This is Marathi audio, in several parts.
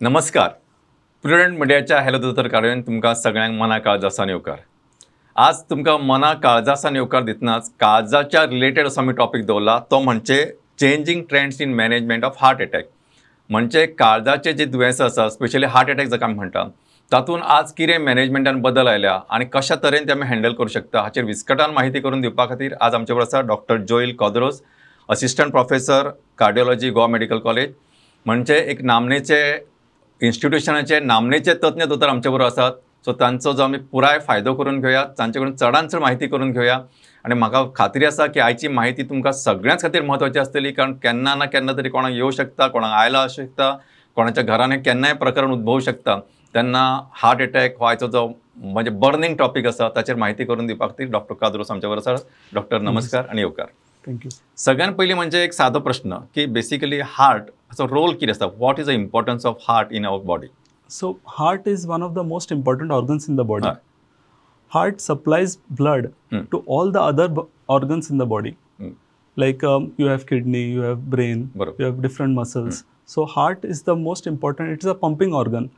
नमस्कार. प्रुडंट मिडियाच्या हॅलो दोतोर कार्यावळीन तुमकां सगळ्यांक मना काळजासान येवकार. आज तुमकां मना काळजासान येवकार दितनाच काळजाच्या रिलेटेड असो आमी टॉपिक दवरला, तो म्हणजे changing trends in management of heart attack. म्हणजे काळजाचे जे दुयेंसां आसा, स्पेशली हार्ट अटॅक जाका आमी म्हणटा, तातूंत आज कितें मॅनेजमेंटान बदल आयल्या आनी कशा तरेन ते आमी हँडल करूं शकता हाचेर विस्कटान माहिती करून दिवपा खातीर आज आमचे बरोबर आसा डॉक्टर जोएल कॉद्रोस, assistant professor cardiology Goa medical college. म्हणजे एक नामनेचे इन्स्टिट्यूशनाचे नामनेचे तज्ञ दोतोर आमचे बरोबर आसात. सो तांचो जो आमी पुराय फायदो करून घेवया, तांचे कडून चडांत चड माहिती करून घेवया. आनी म्हाका खात्री आसा की आयची माहिती तुमकां सगळ्यांच खातीर म्हत्वाची आसतली, कारण केन्ना ना केन्ना तरी कोणाक येवं शकता, कोणाक आयला आसूं शकता, कोणाच्या घरान एक केन्नाय प्रकरण उद्भवू शकता. तेन्ना हार्ट अटॅक हो आयचो जो म्हणजे बर्निंग टॉपिक आसा ताचेर माहिती करून दिवपा खातीर डॉक्टर कॉद्रोस आमचे बरोबर आसात. डॉक्टर नमस्कार आणि येवकार. थँक्यू. सगळ्यात पयलीं म्हणजे एक सादो प्रश्न की बेसिकली हार्टचो रोल कितें आसता, what is the importance of heart in our body? So heart is one of the most important organs in the body. Right. Heart supplies blood to all the other organs in the body. Like you have kidney, you have brain, you have different muscles. So heart is the most important. It is a pumping organ.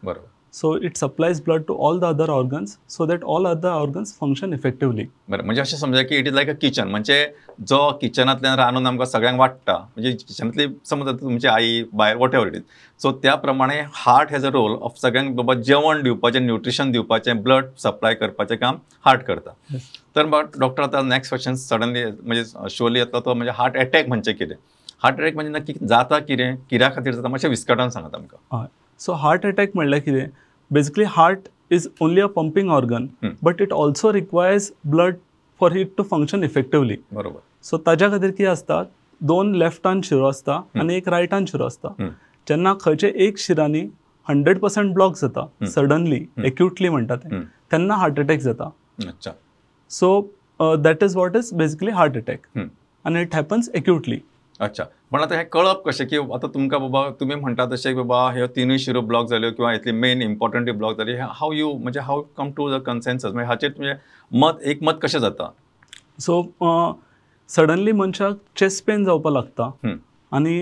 So it supplies blood to all the other organs so that all other organs function effectively. बरं, म्हणजे अशें समजा की it is like a kitchen. म्हणजे जो किचनांतल्यान रांदून आमकां सगळ्यांक वाडटा, म्हणजे किचनांतली समज तुमची आई भायर whatever it is. So त्या प्रमाणे heart has a role of सगळ्यांक बाबा जेवण दिवपाचें, न्यूट्रिशन दिवपाचें, ब्लड सप्लाय करपाचें काम हार्ट करता. तर बट डॉक्टर आतां नेक्स्ट क्वेश्चन सडनली म्हणजे शोली येतलो तो म्हणजे हार्ट अटॅक म्हणजे कितें? हार्ट अटॅक म्हणजे नक्की जाता कितें, कित्या खातीर जाता, मातशें विस्कटान सांगात आमकां. So heart attack म्हणल्यार कितें? Basically heart is only a pumping organ, but it also requires blood for it to function effectively. बरोबर. So ताज्या खातीर कितें आसता, दोन लेफ्टान शिरो आसता आनी एक रायटान शिरो आसता. जेन्ना खंयचे एक शिरांनी 100% ब्लॉक जाता सडनली, एक्यूटली म्हणटा ते, तेन्ना हार्ट अटॅक जाता. अच्छा. So that is what is basically heart attack आनी इट हॅपन्स एक्यूटली. अच्छा. पण आता हे कळप कशें की आता तुमकां बाबा तुम्ही म्हणटा तशें बाबा ह्यो तिनूय शिरो ब्लॉक जाल्यो किंवा इतली मेन इम्पॉर्टंट ब्लॉक जाली, हाव यू म्हणजे हाव कम टू द कन्सेन्सस, म्हणजे हाचेर तुमचें एकमत कशें जाता? सो सडनली मनशाक चेस्ट पेन जावपाक लागता आनी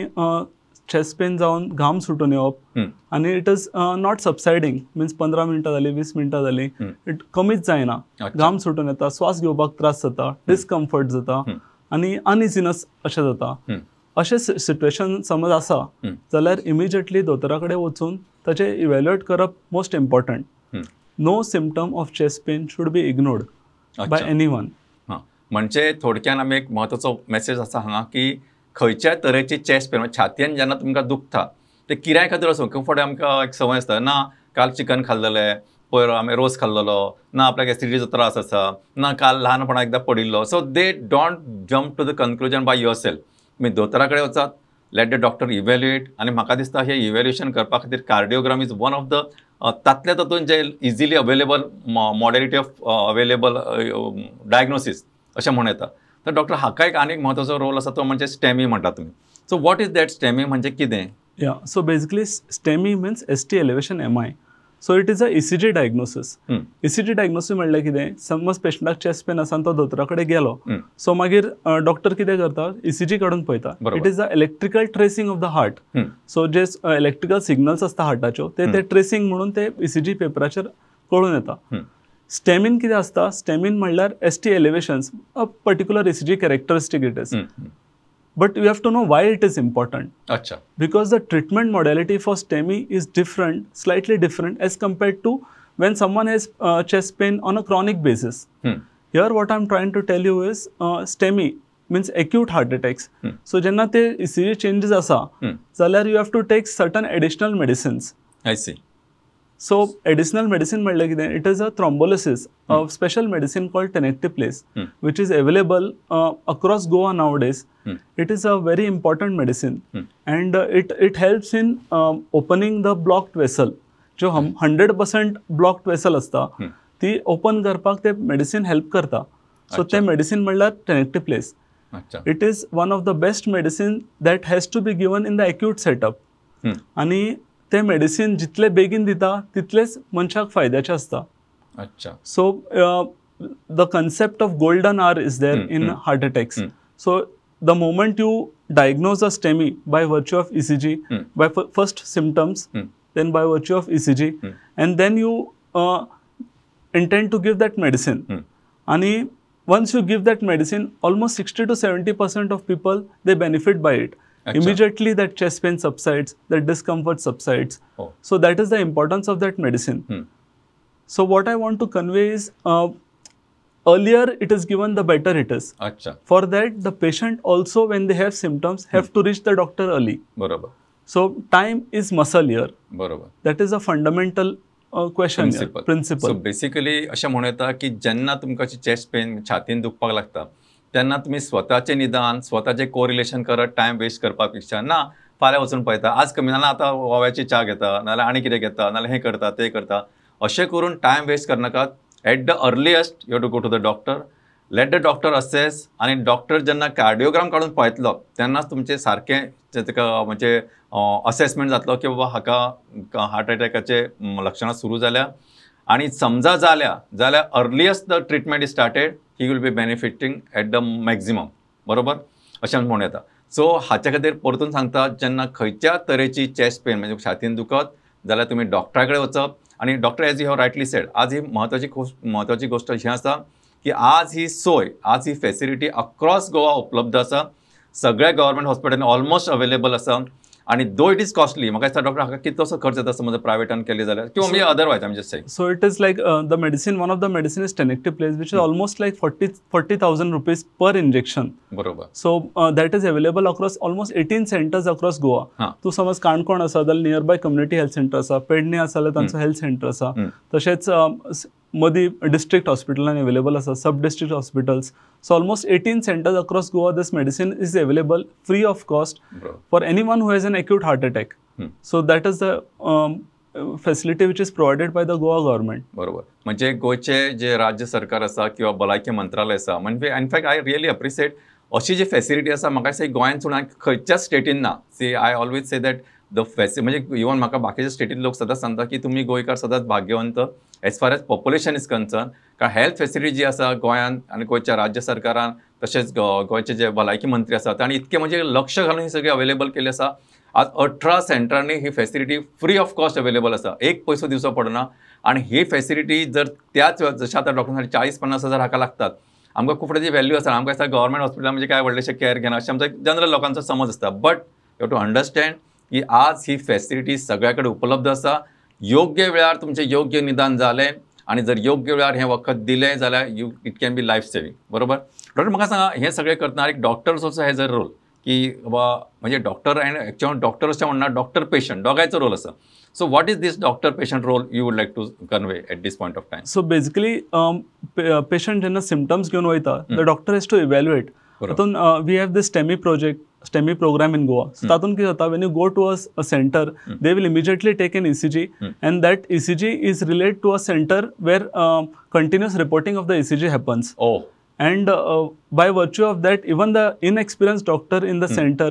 चेस्ट पेन जावन घाम सुटून येवप आनी इट इज नॉट सबसायडींग. मिन्स 15 मिनटां जाली, 20 मिनटां जाली, इट कमीच जायना. घाम सुटून येता, श्वास घेवपाक त्रास जाता, डिस्कम्फर्ट जाता आनी अनइझीनेस अशें जाता. अशें सिट्युएशन समज आसा जाल्यार इमिजिएटली दोतोरा कडेन वचून ताचें इवॅल्युएट करप most important. No symptom of chest pain should be ignored by anyone. म्हणजे थोडक्यान आमी एक म्हत्वाचो मेसेज आसा हांगा की खंयच्याय तरेची चेस्ट पेन छातयेन जेन्ना तुमकां दुखता ते किऱ्याय खातीर असो, फुडें आमकां एक संवय आसता ना काल चिकन खाल्लेलें, पयर आमी रोस खाल्लेलो, ना आपल्याक एसिडिटीचो त्रास आसा, ना काल ल्हानपणा एकदां पडिल्लो. So they don't jump to the conclusion by yourself. तुमी दोतोरा कडेन वचात, लेट द डॉक्टर इवॅल्युएट. आनी म्हाका दिसता हे इवॅल्युएशन करपा खातीर cardiogram is one of the तातल्या तातूंत जे easily available modality of available diagnosis अशें म्हणूं येता. तर डॉक्टर हाका एक आनी एक म्हत्वाचो रोल आसा, तो म्हणजे स्टेमी म्हणटा तुमी. So what is that STEMI म्हणजे कितें? या so basically STEMI means ST elevation MI. So it is a ECG diagnosis. ECG diagnosis म्हणल्यार कितें, समज पेशंटाक चेस्ट पेन आसा आनी तो दोतोरा कडेन गेलो, सो मागीर डॉक्टर कितें करता, ECG काडून पळयता. It is the electrical tracing of the heart. So जे इलेक्ट्रिकल सिग्नल्स आसता हार्टाच्यो ते ट्रेसिंग म्हणून ते ECG पेपराचेर कळून येता. स्टेमीन कितें आसता, स्टेमीन म्हणल्यार ST elevations, a particular ECG characteristic it is. But you have to know why it is important. Achha. Because the treatment modality for STEMI is different, slightly different as compared to when someone has chest pain on a chronic basis. Here what I'm trying to tell you is STEMI means acute heart attacks. So jenna te ECG changes asa, zalyar you have to take certain additional medicines. I see. So additional medicine म्हणल्यार कितें, it is a thrombolysis, a special medicine called tenecteplase, which is available across Goa nowadays. It is a very important medicine, and it helps in opening the blocked vessel. जो 100% blocked vessel असता ती ओपन करपाक ते मेडिसिन हेल्प करता. सो ते मेडिसिन म्हणल्यार tenecteplase. It is one of the best medicine that has to be given in the acute setup. आणि ते मेडिसीन जितले बेगीन दिता तितलेच मनशाक फायद्याचें आसता. अच्छा. So the concept of golden hour is there in heart attacks. So the moment you diagnose a STEMI by virtue of ECG, by first symptoms, then by virtue of ECG, and then you intend to give that medicine. And once you give that medicine, almost 60 to 70% of people, they benefit by it. Achha. Immediately that chest pain subsides, that discomfort subsides. Oh. So that is the importance of that medicine. So what I want to convey is, earlier it is given, the better it is. अच्छा. For that, the patient also, when they have symptoms, have to reach the doctor early. बरोबर. So time is muscle here. बरोबर. That is a fundamental question here, principle. So basically अशें म्हणूं येता की जेन्ना तुमकां चेस्ट पेन छातीन दुखपाक लागता तेन्ना तुमी स्वताचें निदान, स्वताचें कोरिलेशन करत टायम वेस्ट करपा पेक्षा ना फाल्यां वचून पळयता, आज कमी ना आतां ओव्याची च्या घेता, नाल्यार आनी कितें घेता, नाल्यार हें करता तें करता, अशें करून टायम वेस्ट करनाकात. At the earliest you have to go to the doctor, let the doctor assess, आनी डॉक्टर जेन्ना कार्डिओग्राम काडून पळयतलो तेन्नाच तुमचें सारकें ताका म्हणजे असेसमेंट जातलो की बाबा हाका हार्ट अटॅकाचे लक्षणां सुरू जाल्या, आनी समजा जाल्या जाल्यार earliest the treatment is started, he will be benefiting at the maximum. बरोबर अशें म्हणूं येता. सो हाचे खातीर परतून सांगता, जेन्ना खंयच्या तरेची चेस्ट पेन म्हणजे छातीन दुखत जाल्यार तुमी डॉक्टरा कडेन वचप. आणि doctor as you have rightly said, आज ही महत्वाची गोष्ट ही आसा की आज ही सोय, आज ही फॅसिलिटी अक्रॉस गोवा उपलब्ध आसा, सगळ्या गव्हर्मेंट हॉस्पिटलांनी ऑलमोस्ट अवेलेबल आसा. आणि दो इट इज कॉस्टली, म्हाका दिसता डॉक्टर हाका कितलोसो खर्च येता समज प्रायवेटान केली जाल्यार, किंवा म्हणजे otherwise I am just saying. So it is like the medicine, one of the medicine is tenecteplase, which is almost like 40,000 rupees per injection. बरोबर. So that is available across almost 18 centers across Goa. तू समज काणकोण आसा जाल्यार नियरबाय कम्युनिटी हेल्थ सेंटर आसा, पेडणे आसा जाल्यार तांचो हेल्थ सेंटर आसा, तशेंच मदीं डिस्ट्रिक्ट हॉस्पिटलांनी अवेलेबल आसा, सब district hospitals. So almost 18 centers across Goa, this medicine is available free of cost for anyone who has an acute heart attack. So that is the facility which is provided by the Goa government. बरोबर. म्हणजे गोयचे जे राज्य सरकार आसा किंवा भलायकी मंत्रालय आसा, म्हणजे इनफॅक्ट आय रियली अप्रिशिएट अशी जी फॅसिलिटी आसा. म्हाका दिसता गोंयांत सोडून खंयच्याच स्टेटीन ना. See I always say that the म्हणजे इवन म्हाका बाकीच्या स्टेटीन लोक सदांच सांगता की तुमी गोंयकार सदांच भाग्यवंत as far as population is concern, कारण हेल्थ फॅसिलिटी जी आसा गोंयांत आनी गोंयच्या राज्य सरकारान तशेंच गोंयचे जे भलायकी मंत्री आसा तांणी इतके म्हणजे लक्ष घालून ही सगळी अवेलेबल केली आसा. आज 18 सेंटरांनी ही facility free of cost available आसा, एक पयसो दिवचो पडना. आनी ही फॅसिलिटी जर त्याच जशें आतां डॉक्टर 40-50 हजार हाका लागतात, आमकां खूब फुडें व्हॅल्यू आसा. आमकां दिसता गव्हर्मेंट हॉस्पिटल म्हणजे काय व्हडलेशें केअर घेना अशें आमचा जनरल लोकांचो समज आसता. But you have to understand की आज ही फॅसिलिटी सगळ्या कडेन उपलब्ध आसा. योग्य वेळार तुमचें योग्य निदान जालें आनी जर योग्य वेळार हें वखद दिलें जाल्यार it can be life saving. बरोबर. डॉक्टर म्हाका सांगा, हें सगळें करतना एक doctors also has a role, की बाबा म्हणजे डॉक्टर एंड एक्चुअली डॉक्टर अशें म्हणना, डॉक्टर पेशंट दोगांयचो रोल आसा. So what is this doctor patient role you would like to convey at this point of time? So basically patient जेन्ना सिम्पटम्स घेवन वयता, the doctor has to evaluate. तातूंत we have this STEMI program in Goa. So तातूंत कितें जाता, when you go to a center, they will immediately take an ECG, and that ECG is relayed to a center where continuous reporting of the ECG happens. Oh. And by virtue of that, even the inexperienced doctor in the center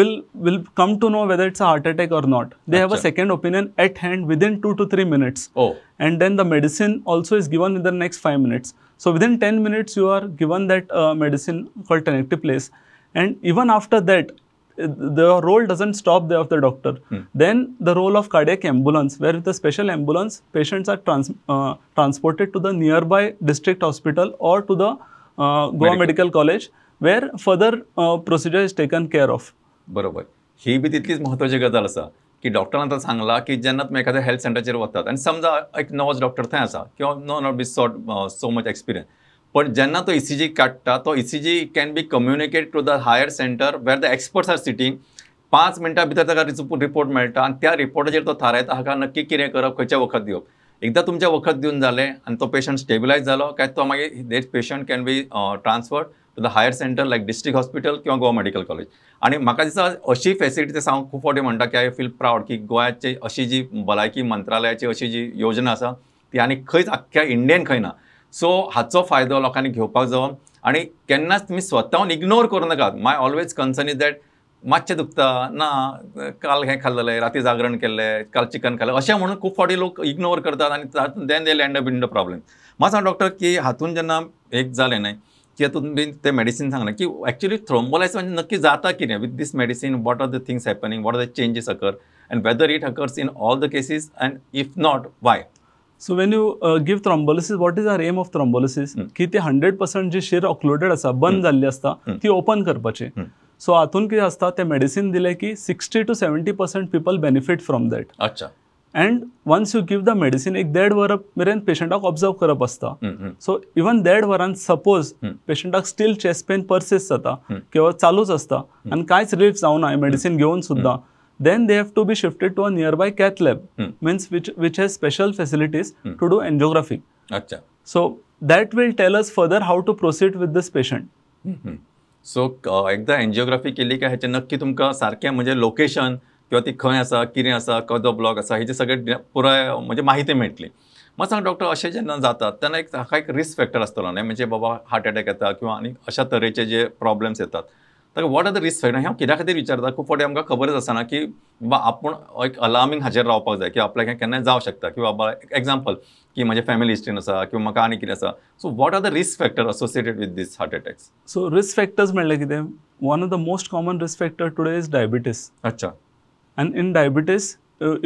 will come to know whether it's a heart attack or not. They have a second opinion at hand within 2 to 3 minutes. Oh. And then the medicine also is given in the next 5 minutes. So within 10 minutes, you are given that medicine called tenecteplase. And even after that, the role doesn't stop there of the doctor. Then the role of cardiac ambulance, where with a special ambulance, patients are transported to the nearby district hospital or to the Goa Medical College, where further procedure is taken care of. बरोबर. ही बी तितलीच महत्वाची गजाल आसा की डॉक्टरान आतां सांगला की जेन्ना तुमी एखाद्या हेल्थ सेंटराचेर वतात आनी समजा एक नवोच डॉक्टर थंय आसा किंवा no not be so much experience, पण जेन्ना तो ECG काडटा, तो ECG can be communicate to the higher centre where the experts are sitting. 5 मिनटां भितर ताका रिपोर्ट मेळटा आनी त्या रिपोर्टाचेर तो थारायता हाका नक्की कितें करप, खंयचें वखद दिवप. एकदां तुमचें वखद दिवन जालें आनी तो पेशंट स्टेबिलायज जालो काय तो मागीर that patient can be transferred to the higher centre like district hospital किंवा गोवा मेडिकल कॉलेज. आनी म्हाका दिसता अशी फॅसिलिटी ते हांव खूब फावटी म्हणटा की आय फील प्रावड की गोंयाची अशी जी भलायकी मंत्रालयाची अशी जी योजना आसा ती आनी खंयच आख्ख्या इंडियेन खंय ना. सो हाचो फायदो लोकांनी घेवपाक जावो आनी केन्नाच तुमी स्वताहून इग्नोर करूं नाकात. माय ऑलवेज कन्सर्न इज दॅट मातशें दुखता ना काल हें खाल्लेलें राती जागरण केल्लें काल चिकन खाल्लें अशें म्हणून खूब फावटी लोक इग्नोर करतात आनी then they land up in the problem. म्हाका सांग डॉक्टर की हातून जेन्ना एक जालें न्हय की हातून बी ते मेडिसीन सांगलें की एक्चुअली थ्रोम्बोलायसिस म्हणजे नक्की जाता कितें with these medicine what are the things happening what are the changes occur and whether it occurs in all the cases and if not why. So when you give thrombolysis what is our aim of thrombolysis की ती 100% जी शीर ऑक्लोडेड आसा बंद जाल्ली आसता ती ओपन करपाची. सो हातून कितें आसता ते मेडिसीन दिले की 60 to 70% people benefit from that. अच्छा. And once you give the medicine एक 1.5 वरां मेरेन पेशंटाक ऑब्जर्व करप आसता. सो इवन 1.5 वरान सपोज पेशंटाक स्टील चेस्ट पेन परसिस्ट जाता किंवा चालूच आसता आनी कांयच रिलीफ जावना मेडिसीन घेवन सुद्दां, then they have to be shifted to a nearby cath lab, means which has special facilities to do angiography. अच्छा. So that will tell us further how to proceed with this patient. So एकदा एंजिओग्राफी केली काय ह्याचे नक्की तुमकां सारकें म्हणजे लोकेशन किंवा ती खंय आसा कितें आसा कसो ब्लॉक आसा हेचे सगळे पुराय म्हणजे माहिती मेळटली. मग सांग डॉक्टर अशें जेन्ना जातात तेन्ना एक हाका एक रिस्क फॅक्टर आसतलो न्हय म्हणजे बाबा हार्ट अटॅक येता किंवा आनी अशा तरेचे जे प्रॉब्लेम्स येतात तर what are the risk factor हांव कित्या खातीर विचारता खूब फावटी आमकां खबरच आसना की बाबा आपूण एक अलार्मींग हाचेर रावपाक जाय की आपल्याक हें केन्नाय जावं शकता किंवा बाबा एक्झाम्पल की म्हजे फॅमिली हिस्ट्रीन आसा किंवा म्हाका आनी कितें आसा. So what are the risk factor associated with this heart attacks. So risk factors म्हणल्यार कितें, one of the most common risk factor today is diabetes. अच्छा. And in diabetes,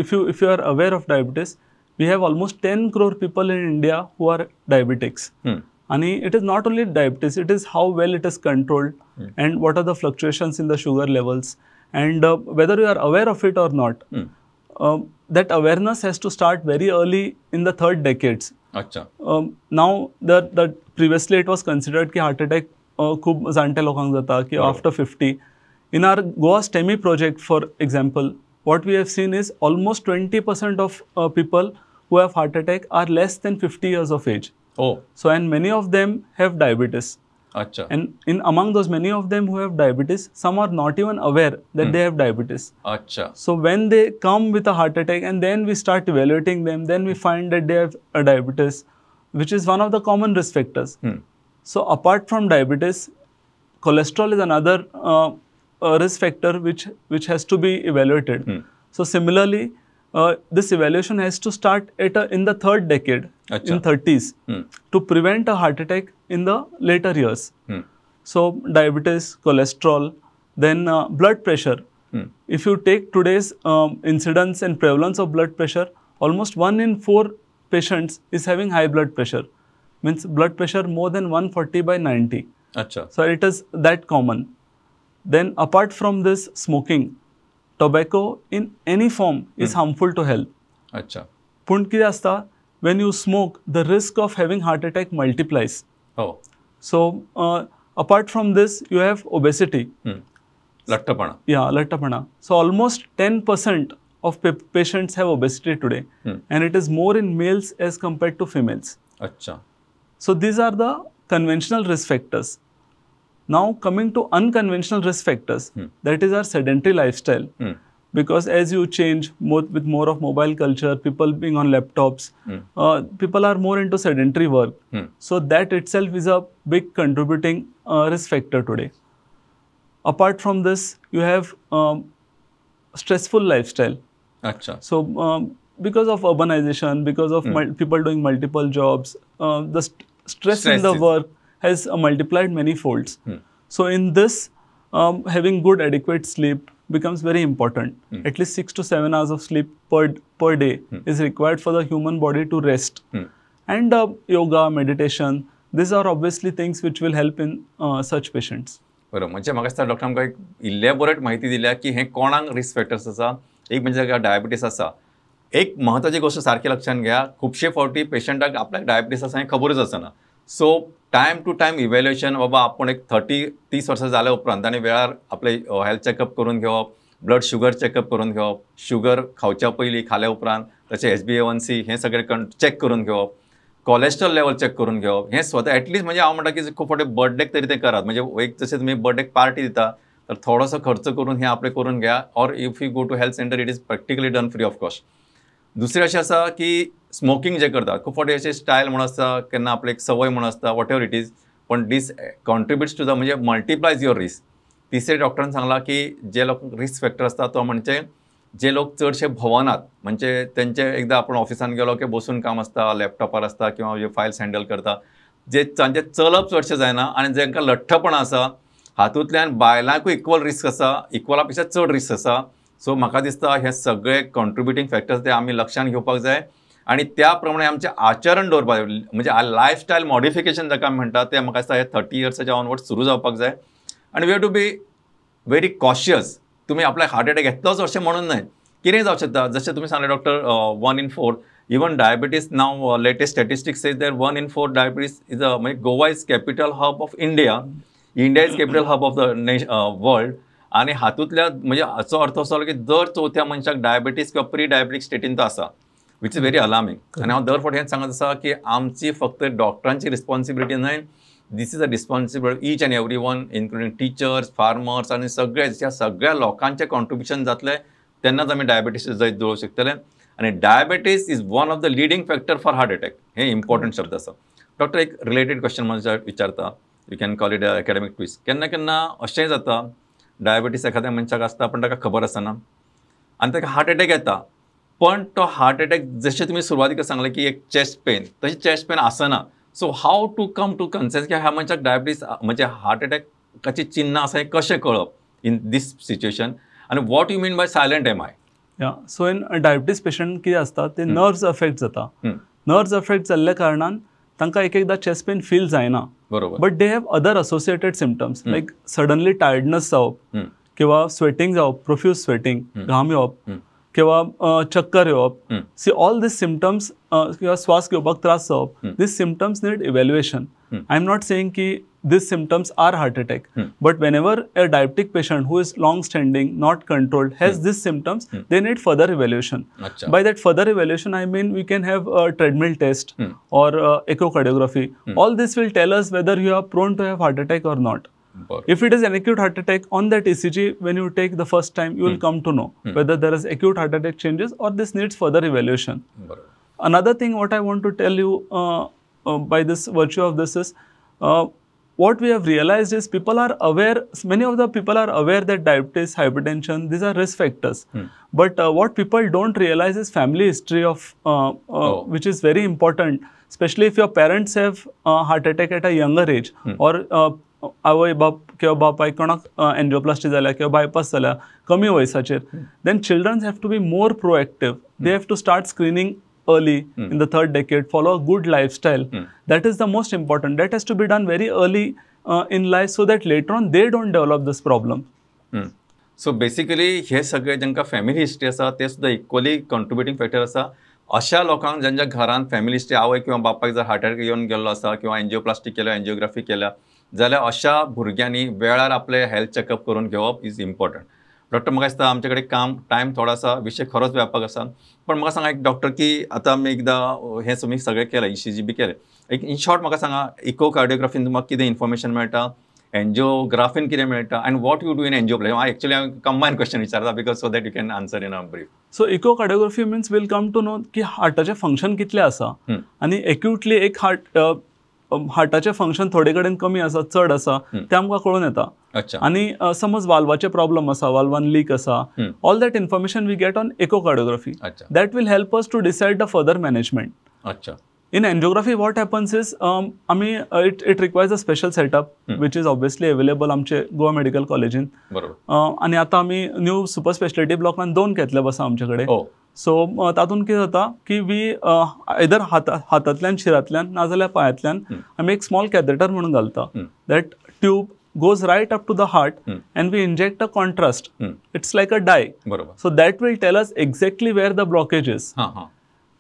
if you are aware of diabetes, we have almost 10 crore people in India who are diabetics. And it is not only diabetes, it is how well it is controlled and what are the fluctuations in the sugar levels and whether you are aware of it or not. That awareness has to start very early in the third decades. अच्छा. Now, the previously it was considered ki heart attack खूब जाणट्या लोकांक जाता की after 50. In our Goa STEMI project, for example, what we have seen is almost 20% of people who have heart attack are less than 50 years of age. Oh. So, and many of them have diabetes. अच्छा. And among those, many of them who have diabetes, some are not even aware that they have diabetes. अच्छा. So, when they come with a heart attack and then we start evaluating them, then we find that they have a diabetes, which is one of the common risk factors. So, apart from diabetes, cholesterol is another risk factor which has to be evaluated. So, similarly, this evaluation has to start in the third decade, in 30s, to prevent a heart attack in the later years. So, diabetes, cholesterol, then blood pressure. If you take today's incidence and prevalence of blood pressure, almost 1 in 4 patients is having high blood pressure. Means blood pressure more than 140/90. अच्छा. So, it is that common. Then apart from this, smoking, tobacco in any form is harmful to health. अच्छा. Pun कितें आसता, when you smoke, the risk of having heart attack multiplies. हो. So, apart from this, you have obesity. लठ्ठपणा. Yeah, lattapana. So, almost 10% of patients have obesity today. And it is more in males as compared to females. अच्छा. So, these are the conventional risk factors. Now, coming to unconventional risk factors, that is our sedentary lifestyle. Because as you change with more of mobile culture, people being on laptops, people are more into sedentary work. So, that itself is a big contributing risk factor today. Apart from this, you have stressful lifestyle. अच्छा. So, because of urbanization, because of people doing multiple jobs, the stress in the work has multiplied many folds. So, in this, having good adequate sleep becomes very important. At least 6 to 7 hours of sleep per day is required for the human body to rest. And yoga, meditation, these are obviously things which will help in such patients. बरोबर. म्हणजे म्हाका दिसता डॉक्टर आमकां एक इलेबोरेट म्हायती दिल्या की हे कोणाक रिस्क फॅक्टर्स आसा. एक म्हणजे डायबिटीस आसा. एक महत्वाची गोष्ट सारखी लक्षात घ्या, खुबशे फावटी पेशंटाक आपल्याक डायबिटीस आसा हें खबरूच आसना. So time to time evaluation बाबा आपण एक 30 वर्सां जाल्या उपरांत आनी वेळार आपले हेल्थ चॅकअप करून घेवप, ब्लड शुगर चॅकअप करून घेवप, शुगर खावच्या पयलीं खाल्या उपरांत तशें HbA1c हें सगळें चॅक करून घेवप, कोलेस्ट्रॉल लेवल चॅक करून घेवप, हें स्वता एटलीस्ट म्हणजे हांव म्हणटा की खूब फावटी बर्थडेक तरी तें करात. म्हणजे एक जशें तुमी बर्थडेक पार्टी दिता तर थोडोसो खर्च करून हें आपलें करून घ्या. Or if you go to health centre it is practically done free of cost. दुसरें अशें आसा की स्मोकिंग जे करतात खूब फावटी अशें स्टायल म्हणून आसता, केन्ना आपली एक सवय म्हणून आसता, वॉट एवर इट इज, पण दीस कॉन्ट्रिब्युट्स टू द म्हणजे मल्टिप्लायज युअर रिस्क. तिसरे डॉक्टरांनी सांगला की जे लोक रिस्क फॅक्टर असता तो म्हणजे जे लोक चडशे भोवनात, म्हणजे त्यांचे एकदा आपण ऑफिसान गेलो की बसून काम असता, लॅपटॉपार असता किंवा जे फायल्स हँडल करता, जे तांचे चलप चडशें जायना आनी जांकां लठ्ठपण आसा हातूंतल्यान बायलांकूय इक्वल रिस्क आसा, इक्वला पेक्षा चड रिस्क आसा. सो म्हाका दिसता हे सगळे कॉन्ट्रिब्युटींग फॅक्टर्स ते आमी लक्षांत घेवपाक जाय आणि त्या प्रमाणे आमचें आचरण दवरपाक जाय. म्हणजे लायफस्टायल मॉडिफिकेशन जाका आमी म्हणटा ते म्हाका दिसता हे 30 इयर्साच्या ऑनवर्ड्स सुरू जावपाक जाय. आनी we have to be very cautious. तुम्ही आपल्याक हार्ट अटॅक येतलोच अशें म्हणून न्हय, कितेंय जावं शकता. जशें तुमी सांगले doctor 1 in 4 even diabetes now latest statistics says that 1 in 4 diabetes is म्हणजे Goa is capital hub of India. India is capital hub of the world. आणि हातूंतल्या म्हणजे हाचो अर्थ असो की दर चौथ्या मनशाक डायबिटीज किंवा प्री डायबिटीक स्टेटीन तो आसा, विच इज व्हेरी अलार्मिंग. आनी हांव दर फावटी हेंच सांगत आसा की आमची फक्त डॉक्टरांची रिस्पॉन्सिबिलिटी न्हय, this is a responsibility each and everyone including teachers, farmers आनी ह्या सगळ्या लोकांचें कॉन्ट्रिब्युशन जातलें तेन्नाच आमी डायबिटीस जैत दवरूंक शकतले. आनी diabetes is one of the leading factor for heart attack. हे इम्पॉर्टंट शब्द आसा. डॉक्टर एक रिलेटेड क्वेश्चन मला विचारता, you can call it academic twist. केन्ना केन्ना अशेंय जाता डायबिटीस एखाद्या मनशाक आसता पण ताका खबर आसना आनी ताका हार्ट अटॅक येता, पण तो हार्ट अटॅक जशें तुमी सुरवातीक सांगलें की एक चेस्ट पेन, तशी चेस्ट पेन आसना. So how to come to consensus की ह्या मनशाक डायबिटीस म्हणजे हार्ट अटॅकाची चिन्ह आसा हें कशें कळप इन दीस सिच्युएशन, आनी what you mean by silent M I? So in diabetes patient कितें आसता ते नर्व्स अफेक्ट जाता. नर्व्स अफेक्ट जाल्ल्या कारणान तांकां एक एकदां चेस्ट पेन फील जायना. बरोबर. But they have other associated symptoms like suddenly tiredness जावप किंवा स्वेटिंग जावप, प्रोफ्यूज स्वेटिंग, घाम येवप किंवा चक्कर येवप. सी ऑल दीस सिम्पटम्स किंवा श्वास घेवपाक त्रास जावप, these symptoms need evaluation. I am not saying की these symptoms are heart attack, but whenever a diabetic patient who is long standing, not controlled, has these symptoms, they need further evaluation. By that further evaluation I mean we can have a treadmill test or echocardiography. All this will tell us whether you are prone to have heart attack or not. If it is an acute heart attack, on that ECG when you take the first time you will come to know whether there is acute heart attack changes or this needs further evaluation. Another thing what I want to tell you by this virtue of this is what we have realized is people are aware, many of the people are aware that diabetes, hypertension, these are risk factors. But what people don't realize is family history of, which is very important, especially if your parents have heart attack at a younger age or आवय बाप किंवा बापायक कोणाक एन्जिओप्लास्टी जाल्या किंवा बायपास जाल्या कमी वयसाचेर, then children have to be more proactive. They have to start screening early in the third decade, follow a good lifestyle. That is the most important. That has to be done very early in life so that later on they don't develop this problem. So basically हे सगळे जांकां फॅमिली हिस्ट्री आसा ते सुद्दां इक्वली कॉन्ट्रिब्युटींग फॅक्टर आसा. अशा लोकांक ज्यांच्या घरांत फॅमिली हिस्ट्री आवय किंवा बापाक जर हार्ट अटॅक येवन गेल्लो आसा किंवा एन्जिओप्लास्टी केल्या, एन्जिओग्राफी केल्या जाल्यार अशा भुरग्यांनी वेळार आपले हेल्थ चॅकअप करून घेवप इज इम्पॉर्टंट. डॉक्टर म्हाका दिसता आमचे कडेन टायम थोडो आसा, विशय खरोच व्यापक आसा, पण म्हाका सांगा एक डॉक्टर की आतां आमी एकदां हे तुमी सगळें केलें, ECG बी केलें, एक इन शॉर्ट म्हाका सांगा इकोकार्डियोग्राफीन तुमकां कितें इन्फॉर्मेशन मेळटा, एन्जिओग्राफीन कितें मेळटा, and what you do in angioplasty? Actually हांव कंबायन क्वेश्चन विचारता because so that you can answer in a brief. So echocardiography means will come to know की हार्टाचें फंक्शन कितलें आसा आनी एक्यूटली एक हार्टाचें फंक्शन थोडे कडेन कमी आसा, चड आसा, तें आमकां कळून येता. आनी समज वाल्वाचे प्रॉब्लम आसा, वाल्वान लीक आसा, all that information we get on echocardiography. That will help us to decide the further management. In angiography, what happens is, it requires a special setup, which is obviously available आमचे गोवा मेडिकल कॉलेजीन. आणि आता आम्ही न्यू सुपर स्पेशलिटी ब्लॉकान 2 घेतले बसा आमचे कडेन. सो तातूंत कितें जाता की वी आयदर हातांतल्यान, शिरांतल्यान नाजाल्यार पांयांतल्यान आमी एक स्मॉल कॅथेटर म्हणून घालता. That tube goes right up to the heart and we inject a contrast. It's like a dye. So that will tell us exactly where the blockage is.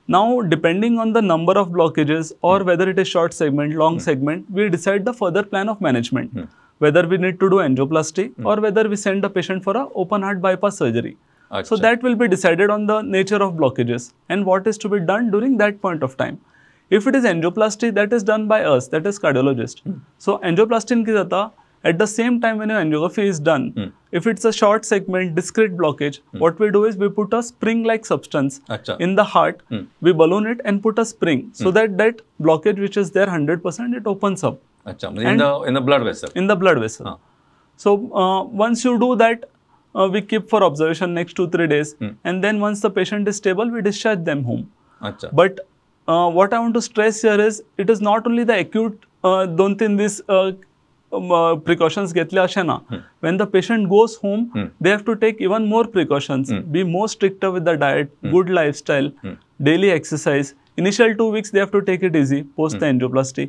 Now, depending on the number of blockages or whether it is short segment, long segment, we decide the further plan of management. Whether we need to do angioplasty or whether we send the patient for a open heart bypass surgery. So that will be decided on the nature of blockages and what is to be done during that point of time. If it is angioplasty, that is done by us, that is cardiologist. So angioplasty in कितें जाता, at the same time when your angiography is done, if it's a short segment, discrete blockage, what we do is we put a spring-like substance in the heart, we balloon it and put a spring so that blockage which is there 100%, it opens up. in the blood vessel. In the blood vessel. So once you do that, we keep for observation next 2-3 days, and then once the patient is stable, we discharge them home. अच्छा. But what I want to stress here is it is not only the acute 2-3 this precautions घेतले असे ना. When the patient goes home, they have to take even more precautions. Be more stricter with the diet, good lifestyle, daily exercise. Initial 2 weeks they have to take it easy post the angioplasty.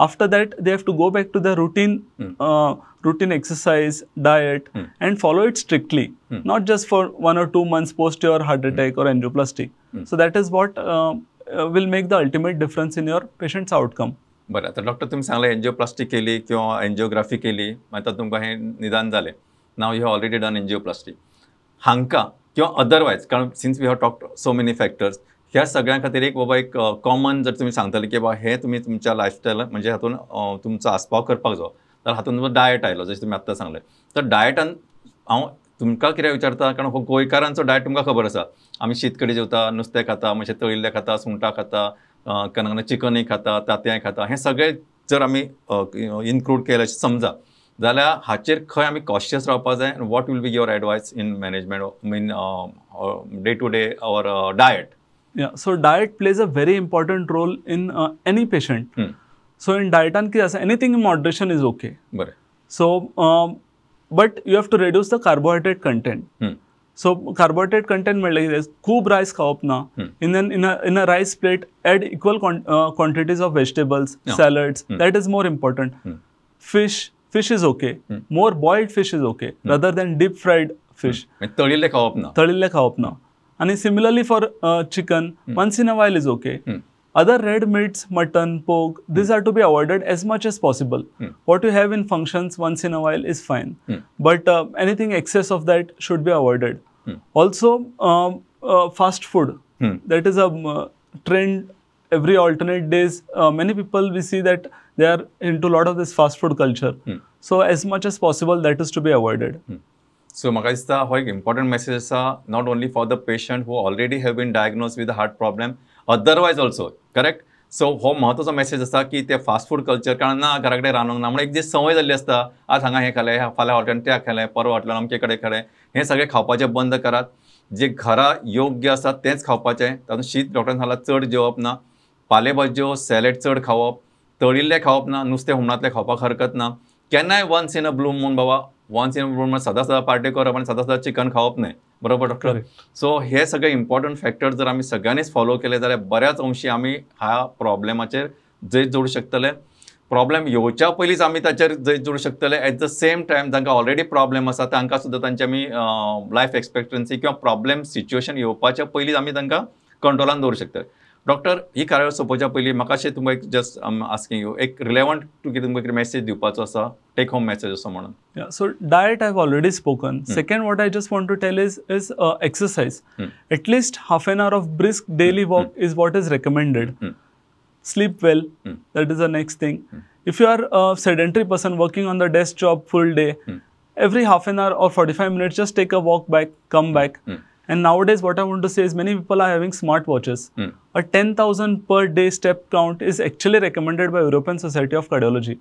After that they have to go back to the routine exercise, diet, and follow it strictly. Not just for 1 or 2 months post your heart attack or angioplasty. So that is what will make the ultimate difference in your patient's outcome. बरं, आता डॉक्टर तुम्ही सांगले एन्जिओप्लास्टी केली किंवा एन्जिओग्राफी केली, आता तुमकां हे निदान जालें. Now you have already done angioplasty. हांकां किंवा अदरवायज, कारण since we have talked so many factors, ह्या सगळ्यां खातीर एक बाबा एक कॉमन जर तुम्ही सांगतले की बाबा हे तुम्ही तुमच्या लायफस्टायल म्हणजे हातून तुमचो आस्पाव करपाक जाय, तर हातून तुमचो डायट आयलो, जशें तुमी आत्तां सांगलें. तर डायटान हांव तुमकां कितें विचारता, कारण हो गोंयकारांचो डायट तुमकां खबर आसा. आमी शीतकडी जेवता, नुस्तें खाता, म्हणजे तळिल्लें खाता, सुंगटां खाता, केन्ना चिकनय खाता, तांतयां खाता, हें सगळें जर आमी इन्क्लूड केलें अशें समजा, जाल्यार हाचेर खंय आमी कॉशियस रावपाक जाय. What will be your advice in management mean day to day और diet? Yeah, so diet plays a very important role in any patient. So in dietan ki asa anything in moderation is okay. बरें. So but you have to reduce the carbohydrate content. So carbohydrate content म्हणले की खूप rice खावप ना. In a rice plate add equal quantities of vegetables, salads. That is more important. Fish is okay. More boiled fish is okay rather than deep fried fish. तळिल्लें खावप ना. तळिल्लें खावप ना. And similarly for chicken, once in a while is okay. Other red meats, mutton, pork, these are to be avoided as much as possible. What you have in functions once in a while is fine. But anything excess of that should be avoided. Also, fast food. That is a trend every alternate days. Many people we see that they are into a lot of this fast food culture. So as much as possible that is to be avoided. So म्हाका दिसता हो एक इम्पॉर्टंट मेसेज आसा, not only for the patient who already have been diagnose with heart problem, otherwise also, correct. So हो महत्वाचो मेसेज आसा की ते फास्ट फूड कल्चर, कारण ना घरा कडेन रांदूंक ना, म्हणून एक दीस संवय जाल्ली आसता, आज हांगा हें खालें, फाल्यां हॉटेलान त्या खालें, परवा हॉटेलान अमके कडेन खालें, हें सगळें खावपाचें बंद करात. जे घरा योग्य आसा तेंच खावपाचें. तातूंत शीत डॉक्टरान सांगलां चड जेवप ना, पालेभाज्यो सॅलड चड खावप, तळिल्लें खावप ना, नुस्तें हुमणांतलें खावपाक हरकत ना. केन्नाय once in a blue moon बाबा, once in a blue moon सदां पार्टी करप आनी सदां चिकन खावप न्हय, बरोबर डॉक्टर? सो हे सगळे इम्पॉर्टंट फॅक्टर्स जर आमी सगळ्यांनीच फॉलो केले जाल्यार बऱ्याच अंशी आमी ह्या प्रॉब्लेमाचेर जैत जोडूं शकतले. प्रॉब्लेम येवच्या पयलींच आमी ताचेर जैत जोडूं शकतले. एट द सेम टायम तांकां ऑलरेडी प्रॉब्लेम आसा तांकां सुद्दां तांची आमी लायफ एक्सपेक्टन्सी किंवा प्रॉब्लेम सिच्युएशन येवपाच्या पयलींच आमी तांकां कंट्रोलान दवरूं शकतले. डॉक्टर, ही कार्यावळ सोंपोवच्या पयलीं म्हाका अशें तुमकां एक जस्ट आस्किंग यू एक रिलेवंट टू कितें तुमकां एक मेसेज दिवपाचो आसा, टेक होम मेसेज असो म्हणून. Yeah, so diet I've already spoken. Second, what I just want to tell is exercise. At least half an hour of brisk daily walk is what is recommended. Sleep well. That is the next thing. If you are a sedentary person working on the desk job full day, every half an hour or 45 minutes, just take a walk back, come back. And nowadays, what I want to say is many people are having smartwatches. A 10,000 per day step count is actually recommended by European Society of Cardiology.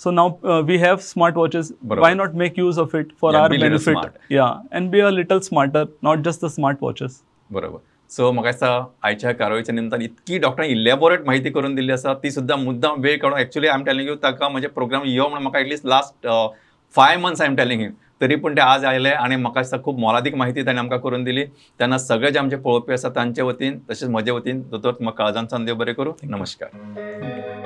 So now we have smartwatches. Why not make use of it for our benefit? Smart. Yeah, and be a little smarter, not just the smartwatches. बरोबर. सो म्हाका दिसता आयच्या कार्यावळीच्या निमतान इतकी डॉक्टरान इलेबोरेट माहिती करून दिल्ली आसा, ती सुद्दां मुद्दाम वेळ काडून actually I am telling you ताका म्हणजे प्रोग्राम यो म्हणून म्हाका at least last 5 months I am telling him. तरी पूण ते आज आयले आनी म्हाका दिसता खूब मोलादीक माहिती ताणें आमकां करून दिली. तेन्ना सगळे जे आमचे पळोवपी आसा तांचे वतीन तशेंच म्हजे वतीन दोतोर म्हाका काळजांतल्यान देव बरें करूं. नमस्कार.